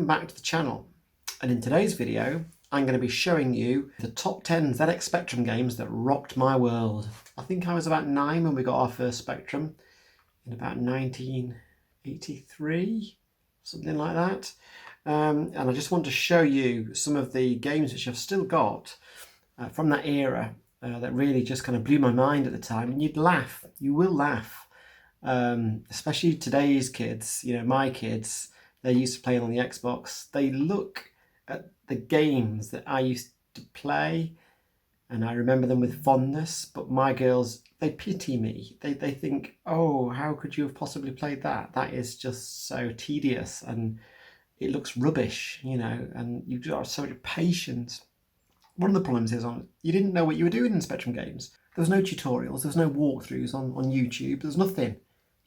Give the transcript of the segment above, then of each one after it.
welcome back to the channel, and in today's video I'm going to be showing you the top 10 ZX Spectrum games that rocked my world. I think I was about 9 when we got our first Spectrum, in about 1983, something like that. And I just want to show you some of the games which I've still got from that era that really just kind of blew my mind at the time, and you'd laugh, you will laugh. Especially today's kids, you know, my kids, they're used to playing on the Xbox. They look at the games that I used to play and I remember them with fondness, but my girls, they pity me. They think, oh, how could you have possibly played that? That is just so tedious and it looks rubbish, you know, and you've got so much patience. One of the problems is you didn't know what you were doing in Spectrum games. There was no tutorials, there was no walkthroughs on YouTube, there was nothing.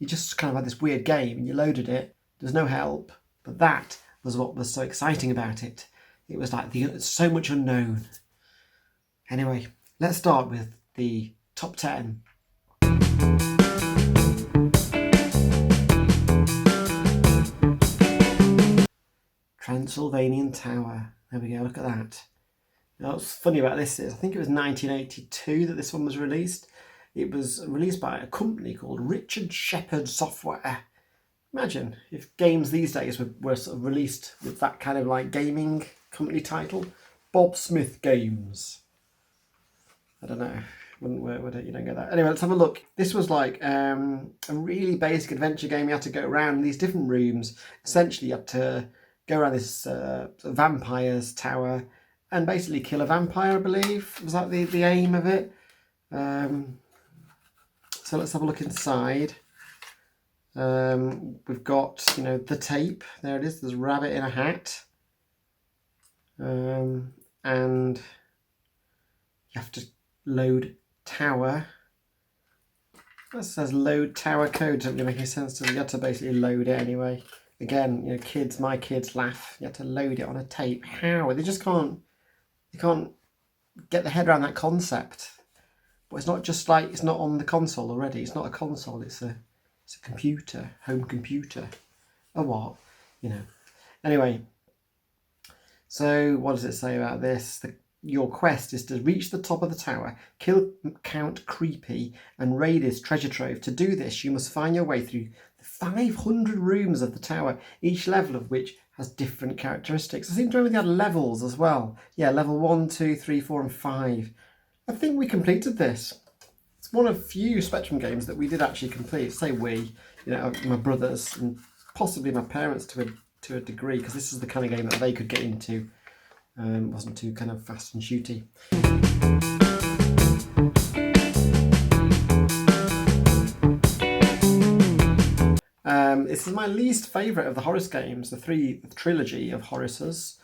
You just kind of had this weird game and you loaded it, there's no help, but that was what was so exciting about it. It was like so much unknown. Anyway, let's start with the top 10. Transylvanian Tower. There we go, look at that. Now, what's funny about this is I think it was 1982 that this one was released. It was released by a company called Richard Shepherd Software. Imagine if games these days were sort of released with that kind of like gaming company title. Bob Smith Games. I don't know, wouldn't work, would it? You don't get that. Anyway, let's have a look. This was like a really basic adventure game. You had to go around these different rooms. Essentially, you had to go around this vampire's tower and basically kill a vampire, I believe. Was that the aim of it? So let's have a look inside. We've got, you know, the tape. There it is. There's a rabbit in a hat. And you have to load tower. That says load tower code. Doesn't really make any sense to me. You have to basically load it anyway. Again, you know, my kids laugh. You have to load it on a tape. How? They just can't. They can't get their head around that concept. But it's not just like it's not on the console already. It's not a console. It's a computer, home computer. A what? You know. Anyway. So what does it say about this? Your quest is to reach the top of the tower, kill Count Creepy, and raid his treasure trove. To do this, you must find your way through the 500 rooms of the tower, each level of which has different characteristics. I seem to remember they had levels as well. Yeah, level 1, 2, 3, 4, and 5. I think we completed this. It's one of few Spectrum games that we did actually complete. Say we, you know, my brothers and possibly my parents to a degree, because this is the kind of game that they could get into. Wasn't too kind of fast and shooty. This is my least favourite of the Horus games, the trilogy of Horuses.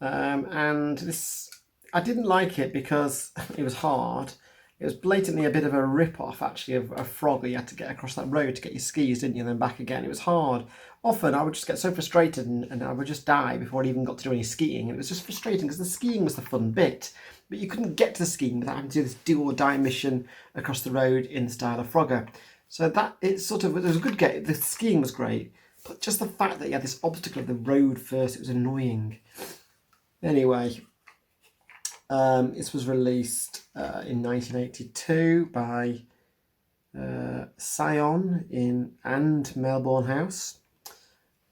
And this, I didn't like it because it was hard. It was blatantly a bit of a rip-off, actually, of a Frogger. You had to get across that road to get your skis, didn't you, and then back again. It was hard. Often I would just get so frustrated and I would just die before I even got to do any skiing. And it was just frustrating because the skiing was the fun bit. But you couldn't get to the skiing without having to do this do-or-die mission across the road in the style of Frogger. So that, it was a good game. The skiing was great. But just the fact that you had this obstacle of the road first, it was annoying. Anyway. This was released in 1982 by Scion and Melbourne House.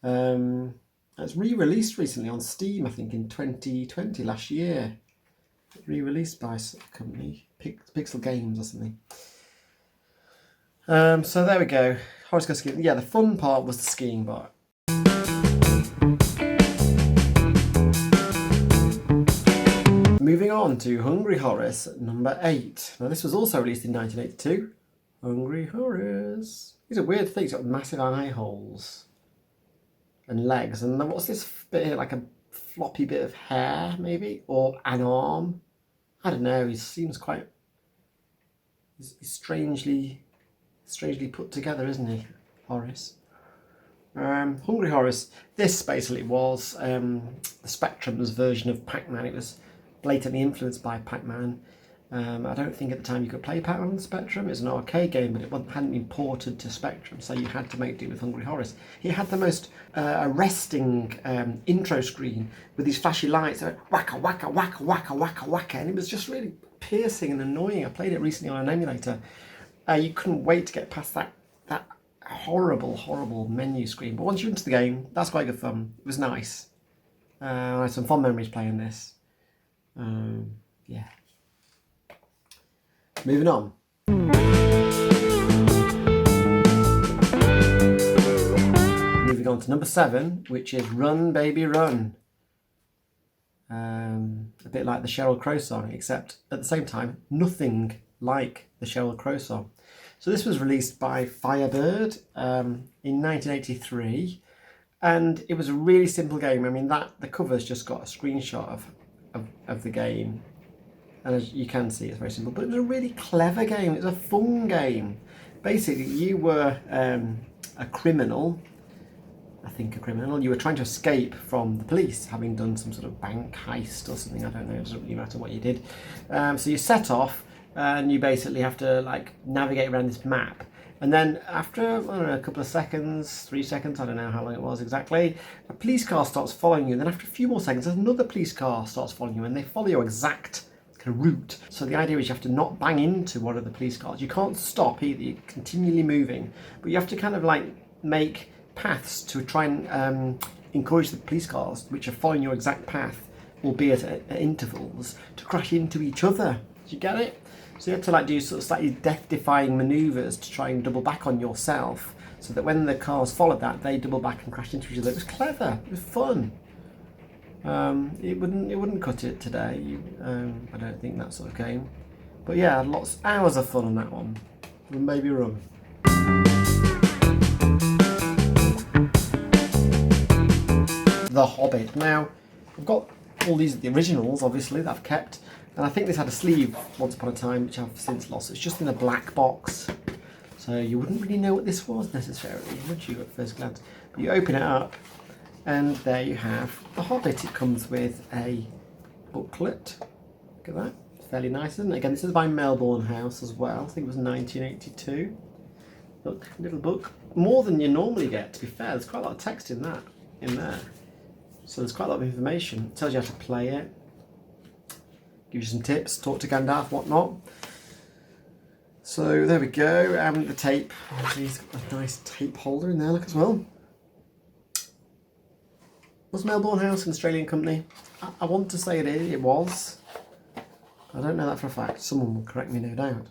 It's re-released recently on Steam, I think in 2020, last year. Re-released by a company, Pixel Games or something. So there we go. Horus Goes Skiing. Yeah, the fun part was the skiing part. Moving on to Hungry Horus, number 8. Now this was also released in 1982. Hungry Horus. These are weird things. Got massive eye holes and legs. And then what's this bit here? Like a floppy bit of hair, maybe, or an arm. I don't know. He seems quite. He's strangely put together, isn't he, Horus? Hungry Horus. This basically was the Spectrum's version of Pac-Man. It was blatantly influenced by Pac-Man, I don't think at the time you could play Pac-Man on Spectrum. It's an arcade game, but it hadn't been ported to Spectrum, so you had to make do with Hungry Horace. He had the most arresting intro screen with these flashy lights, wacka, wacka, wacka, wacka, wacka, wacka, and it was just really piercing and annoying. I played it recently on an emulator. You couldn't wait to get past that horrible menu screen. But once you're into the game, that's quite good fun. It was nice. I had some fond memories playing this. Yeah. Moving on. Moving on to number 7, which is Run Baby Run. A bit like the Sheryl Crow song, except at the same time, nothing like the Sheryl Crow song. So this was released by Firebird in 1983, and it was a really simple game. I mean, the cover's just got a screenshot of the game. And as you can see, it's very simple, but it was a really clever game. It was a fun game. Basically, you were a criminal. I think a criminal. You were trying to escape from the police, having done some sort of bank heist or something. I don't know. It doesn't really matter what you did. So you set off, and you basically have to navigate around this map. And then after, I don't know, a couple of seconds, 3 seconds, I don't know how long it was exactly, a police car starts following you. And then after a few more seconds, another police car starts following you, and they follow your exact kind of route. So the idea is you have to not bang into one of the police cars. You can't stop either. You're continually moving, but you have to kind of make paths to try and encourage the police cars, which are following your exact path, albeit at intervals, to crash into each other. Do you get it? So you have to do sort of slightly death-defying manoeuvres to try and double back on yourself, so that when the cars followed that, they double back and crash into each other. It was clever. It was fun. It wouldn't cut it today. I don't think, that sort of game. But yeah, hours of fun on that one. Run Baby Run. The Hobbit. Now, I've got all these the originals, obviously, that I've kept, and I think this had a sleeve once upon a time, which I've since lost. It's just in a black box, so you wouldn't really know what this was necessarily, would you, at first glance? But you open it up, and there you have The Hobbit. It comes with a booklet. Look at that. It's fairly nice, isn't it? Again, this is by Melbourne House as well. I think it was 1982. Look, little book. More than you normally get, to be fair. There's quite a lot of text in there. So there's quite a lot of information. It tells you how to play it. Gives you some tips. Talk to Gandalf, whatnot. So there we go. And the tape. Obviously, he's got a nice tape holder in there, look, as well. Was Melbourne House an Australian company? I want to say it was. I don't know that for a fact. Someone will correct me, no doubt.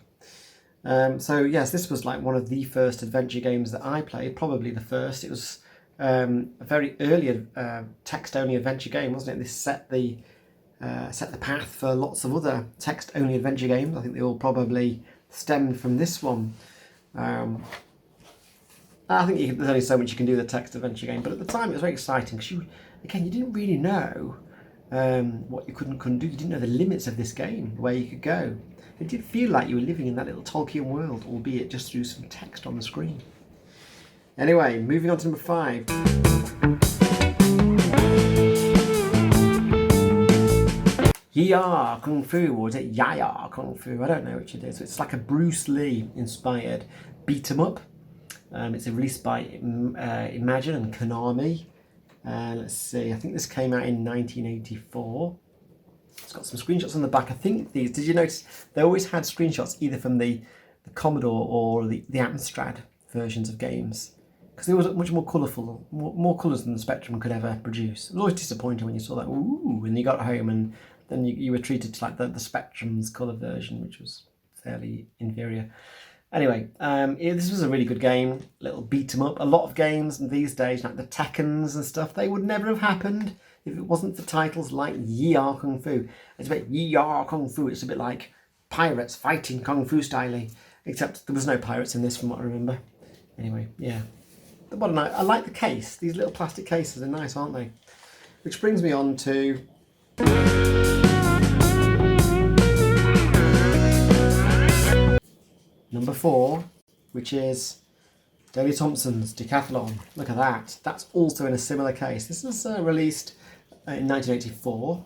So yes, this was one of the first adventure games that I played. Probably the first. It was a very early text-only adventure game, wasn't it? This set the path for lots of other text-only adventure games. I think they all probably stemmed from this one. I think there's only so much you can do with a text adventure game, but at the time it was very exciting because you didn't really know what you couldn't do. You didn't know the limits of this game, where you could go. It did feel like you were living in that little Tolkien world, albeit just through some text on the screen. Anyway, moving on to number 5. Yaya Kung Fu, or is it Yaya Kung Fu? I don't know which it is. It's like a Bruce Lee inspired beat 'em up. It's released by Imagine and Konami. Let's see, I think this came out in 1984. It's got some screenshots on the back. I think these, did you notice, they always had screenshots either from the Commodore or the Amstrad versions of games, because they were much more colourful, more colours than the Spectrum could ever produce. It was always disappointing when you saw that, ooh, and you got home and then you were treated to the Spectrum's colour version, which was fairly inferior. Anyway, this was a really good game, little beat 'em up. A lot of games these days, like the Tekkens and stuff, they would never have happened if it wasn't for titles like Yia Kung Fu. It's a bit Yia Kung Fu, it's a bit like pirates fighting Kung Fu style, except there was no pirates in this from what I remember. Anyway, yeah. What a nice, I like the case. These little plastic cases are nice, aren't they? Which brings me on to... number 4, which is Daley Thompson's Decathlon. Look at that. That's also in a similar case. This was released in 1984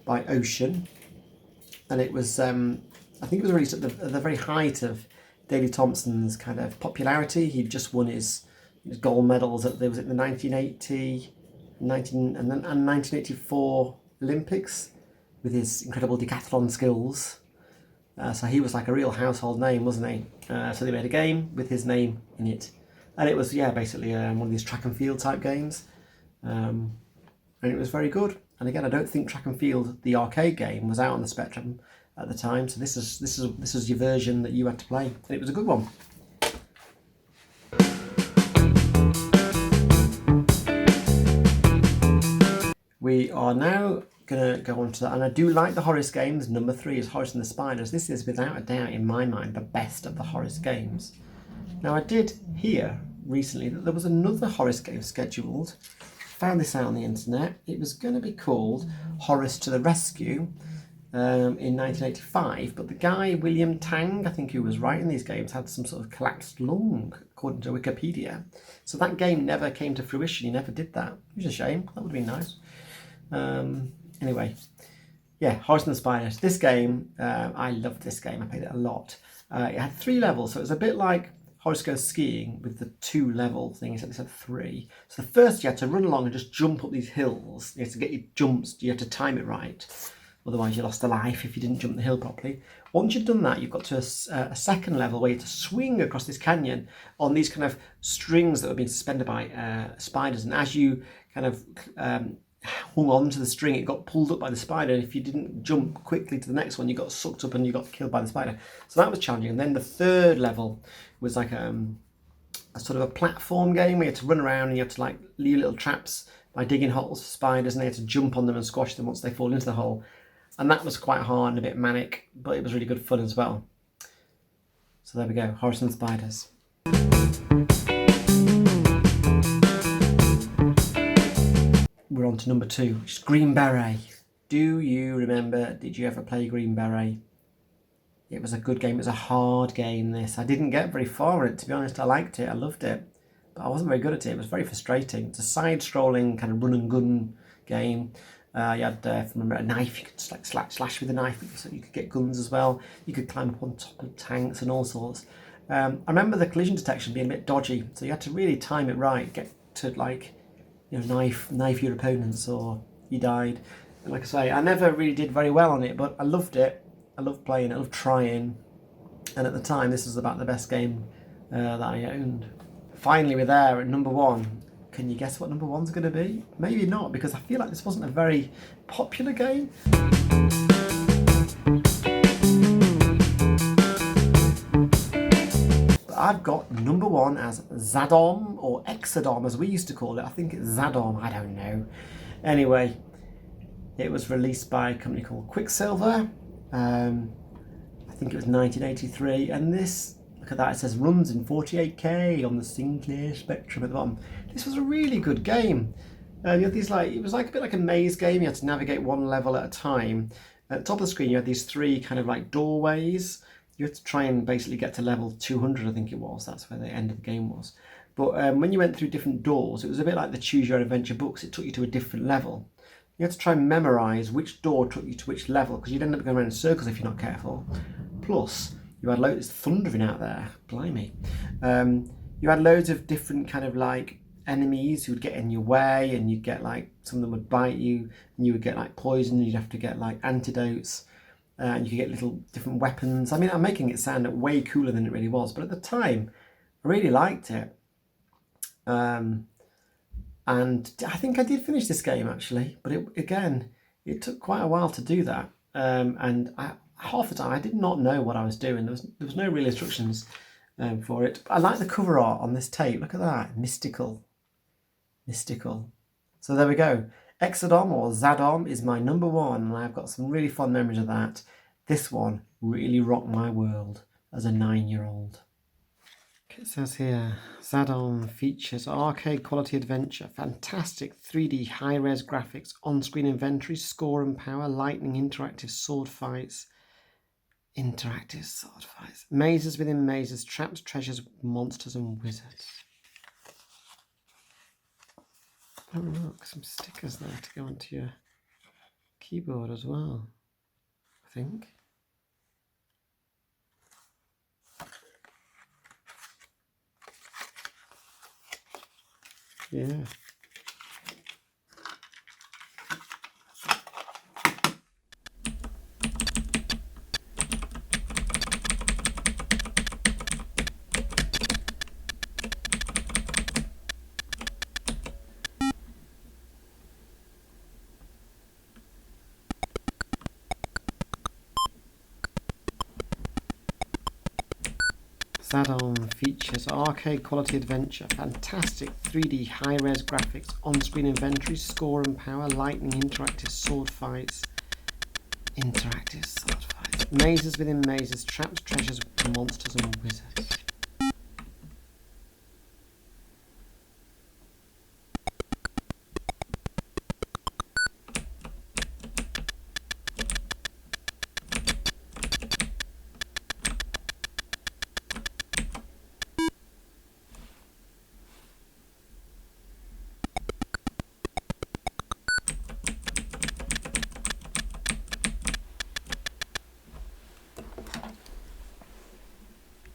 by Ocean. and it was I think it was released at the very height of Daley Thompson's kind of popularity. He'd just won his gold medals at there was it the 1980, 1984 Olympics with his incredible decathlon skills. So he was like a real household name, wasn't he? So they made a game with his name in it, and it was basically one of these track and field type games, and it was very good. And again, I don't think Track and Field, the arcade game, was out on the Spectrum at the time. So this is your version that you had to play, and it was a good one. We are now going to go on to that, and I do like the Horace games. Number 3 is Horace and the Spiders. This is without a doubt, in my mind, the best of the Horace games. Now, I did hear recently that there was another Horace game scheduled. Found this out on the internet. It was going to be called Horace to the Rescue in 1985, but the guy William Tang, I think who was writing these games, had some sort of collapsed lung, according to Wikipedia. So that game never came to fruition. He never did that. Which is a shame. That would have been nice. Anyway, yeah, Horace and the Spiders. This game, I loved this game. I played it a lot. It had 3 levels, so it was a bit like Horace Goes Skiing with the 2 level thing, except it had 3. So the first you had to run along and just jump up these hills. You had to get your jumps, you had to time it right. Otherwise you lost a life if you didn't jump the hill properly. Once you've done that, you've got to a second level where you have to swing across this canyon on these kind of strings that were being suspended by spiders. And as you kind of hung on to the string, it got pulled up by the spider, and if you didn't jump quickly to the next one, you got sucked up and you got killed by the spider. So that was challenging. And then the third level was like a sort of a platform game where you had to run around and you had to like leave little traps by digging holes for spiders, and they had to jump on them and squash them once they fall into the hole. And that was quite hard and a bit manic, but it was really good fun as well. So there we go, Horace and the Spiders. We're on to number 2, which is Green Beret. Do you remember, did you ever play Green Beret? It was a good game. It was a hard game, this. I didn't get very far in it, to be honest. I liked it. I loved it. But I wasn't very good at it. It was very frustrating. It's a side-scrolling kind of run-and-gun game. You had, if you remember, a knife. You could like slash with a knife, so you could get guns as well. You could climb up on top of tanks and all sorts. I remember the collision detection being a bit dodgy, so you had to really time it right, get to like, knife your opponents, or you died. And like I say, I never really did very well on it, but I loved it. I loved playing it. I loved trying. And at the time, this was about the best game that I owned. Finally, we're there at number 1. Can you guess what number 1's going to be? Maybe not, because I feel like this wasn't a very popular game. But I've got number 1 as Zadom, or Exodom as we used to call it. I think it's Zadom, I don't know. Anyway, it was released by a company called Quicksilver. I think it was 1983, and this, look at that, it says runs in 48K on the Sinclair Spectrum at the bottom. This was a really good game. You had these it was like a bit like a maze game. You had to navigate one level at a time. At the top of the screen, you had these 3 kind of like doorways. You had to try and basically get to level 200, I think it was. That's where the end of the game was. But when you went through different doors, it was a bit like the Choose Your Own Adventure books. It took you to a different level. You had to try and memorise which door took you to which level, because you'd end up going around in circles if you're not careful. Plus, you had loads thundering out there, blimey. You had loads of different kind of like enemies who would get in your way, and you'd get like, some of them would bite you, and you would get like poison, and you'd have to get like antidotes, and you could get little different weapons. I mean, I'm making it sound way cooler than it really was, but at the time, I really liked it. And I think I did finish this game actually, but it took quite a while to do that. And half the time I did not know what I was doing. There was no real instructions for it. But I like the cover art on this tape. Look at that, mystical. So there we go. Exodom, or Zadom, is my number 1, and I've got some really fond memories of that. This one really rocked my world as a 9-year-old. It says here, Zadom features arcade quality adventure, fantastic 3D high-res graphics, on-screen inventory, score and power, lightning interactive sword fights, mazes within mazes, traps, treasures, monsters and wizards. Oh look, some stickers there to go onto your keyboard as well, I think. Yeah. Zadon features arcade quality adventure, fantastic 3D high-res graphics, on-screen inventory, score and power, lightning, interactive sword fights, mazes within mazes, trapped treasures, monsters and wizards.